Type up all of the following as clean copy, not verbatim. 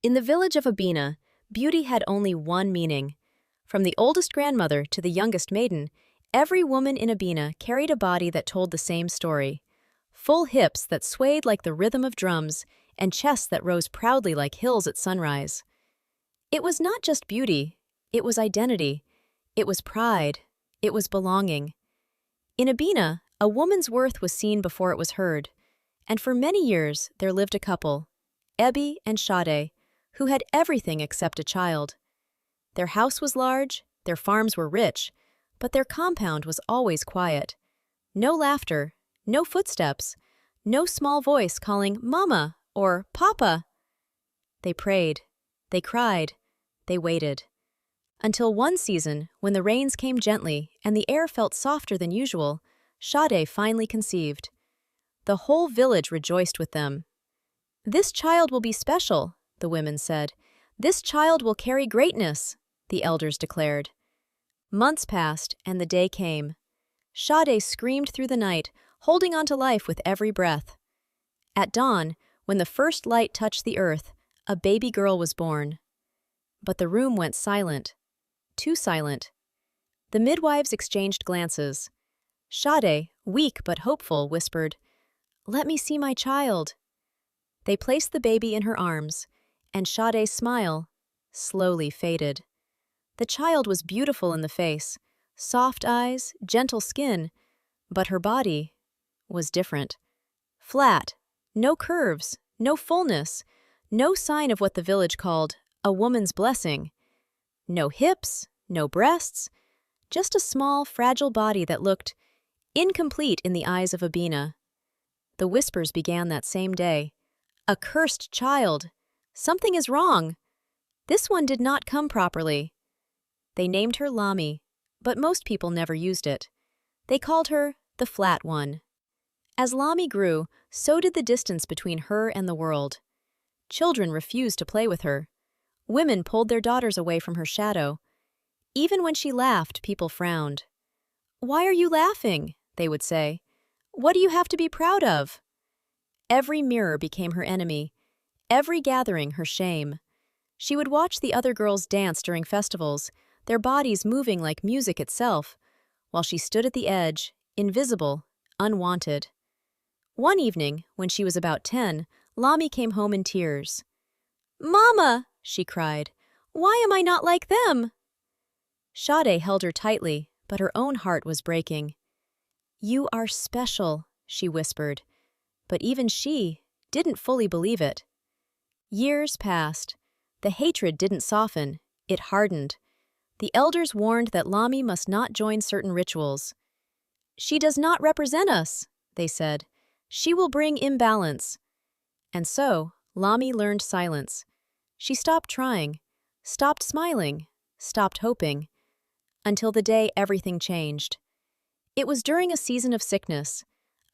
In the village of Abina, beauty had only one meaning. From the oldest grandmother to the youngest maiden, every woman in Abina carried a body that told the same story. Full hips that swayed like the rhythm of drums, and chests that rose proudly like hills at sunrise. It was not just beauty, it was identity. It was pride. It was belonging. In Abina, a woman's worth was seen before it was heard. And for many years, there lived a couple, Ebi and Shade, who had everything except a child. Their house was large, their farms were rich, but their compound was always quiet. No laughter, no footsteps, no small voice calling Mama or Papa. They prayed, they cried, they waited. Until one season, when the rains came gently and the air felt softer than usual, Shade finally conceived. The whole village rejoiced with them. "This child will be special," the women said. "This child will carry greatness," the elders declared. Months passed, and the day came. Shade screamed through the night, holding on to life with every breath. At dawn, when the first light touched the earth, a baby girl was born. But the room went silent. Too silent. The midwives exchanged glances. Shade, weak but hopeful, whispered, "Let me see my child." They placed the baby in her arms, and Shade's smile slowly faded. The child was beautiful in the face, soft eyes, gentle skin, but her body was different. Flat, no curves, no fullness, no sign of what the village called a woman's blessing. No hips, no breasts, just a small, fragile body that looked incomplete in the eyes of Abina. The whispers began that same day. "A cursed child! Something is wrong! This one did not come properly." They named her Lami, but most people never used it. They called her the Flat One. As Lami grew, so did the distance between her and the world. Children refused to play with her. Women pulled their daughters away from her shadow. Even when she laughed, people frowned. "Why are you laughing?" they would say. "What do you have to be proud of?" Every mirror became her enemy, every gathering her shame. She would watch the other girls dance during festivals, their bodies moving like music itself, while she stood at the edge, invisible, unwanted. One evening, when she was about 10, Lami came home in tears. "Mama," she cried, "why am I not like them?" Shade held her tightly, but her own heart was breaking. "You are special," she whispered, but even she didn't fully believe it. Years passed. The hatred didn't soften, it hardened. The elders warned that Lami must not join certain rituals. "She does not represent us," they said. "She will bring imbalance." And so, Lami learned silence. She stopped trying, stopped smiling, stopped hoping, until the day everything changed. It was during a season of sickness.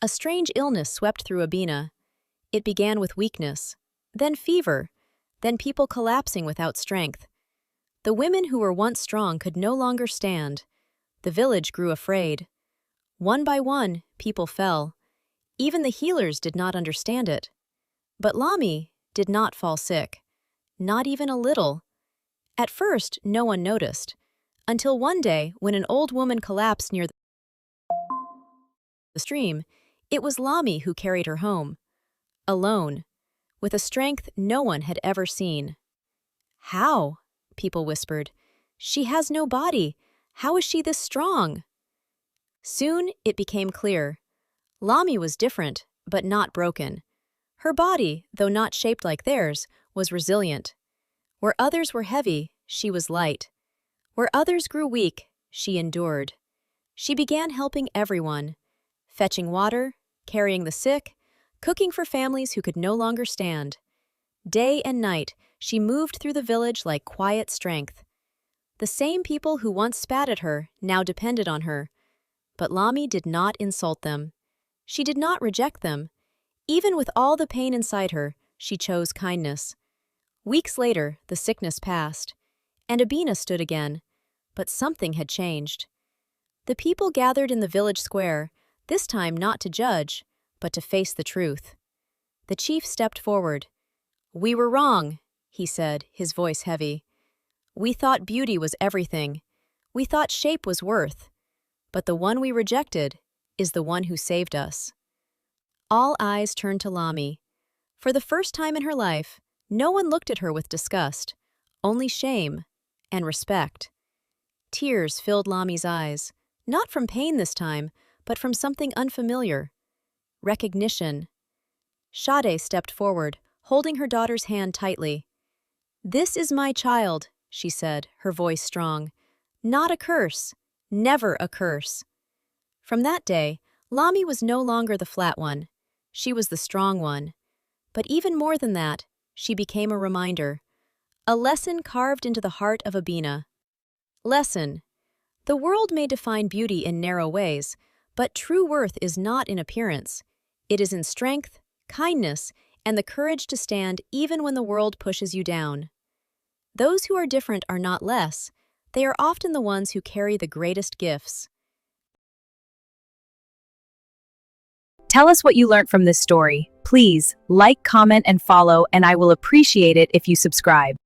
A strange illness swept through Abina. It began with weakness, then fever, then people collapsing without strength. The women who were once strong could no longer stand. The village grew afraid. One by one, people fell. Even the healers did not understand it. But Lami did not fall sick. Not even a little. At first, no one noticed. Until one day, when an old woman collapsed near the stream, it was Lami who carried her home. Alone, with a strength no one had ever seen. "How?" people whispered. "She has no body. How is she this strong?" Soon it became clear. Lami was different, but not broken. Her body, though not shaped like theirs, was resilient. Where others were heavy, she was light. Where others grew weak, she endured. She began helping everyone, fetching water, carrying the sick, cooking for families who could no longer stand. Day and night, she moved through the village like quiet strength. The same people who once spat at her now depended on her. But Lami did not insult them. She did not reject them. Even with all the pain inside her, she chose kindness. Weeks later, the sickness passed, and Abina stood again. But something had changed. The people gathered in the village square, this time not to judge, but to face the truth. The chief stepped forward. "We were wrong," he said, his voice heavy. We thought beauty was everything. We thought shape was worth. But the one we rejected is the one who saved us. All eyes turned to Lami. For the first time in her life, no one looked at her with disgust, only shame and respect. Tears filled Lami's eyes, not from pain this time, but from something unfamiliar. Recognition. Sade stepped forward, holding her daughter's hand tightly. This is my child, she said, her voice strong. Not a curse. Never a curse. From that day, Lami was no longer the flat one. She was the strong one. But even more than that, she became a reminder. A lesson carved into the heart of Abina. Lesson. The world may define beauty in narrow ways, but true worth is not in appearance. It is in strength, kindness, and the courage to stand even when the world pushes you down. Those who are different are not less. They are often the ones who carry the greatest gifts. Tell us what you learned from this story. Please, like, comment, and follow, and I will appreciate it if you subscribe.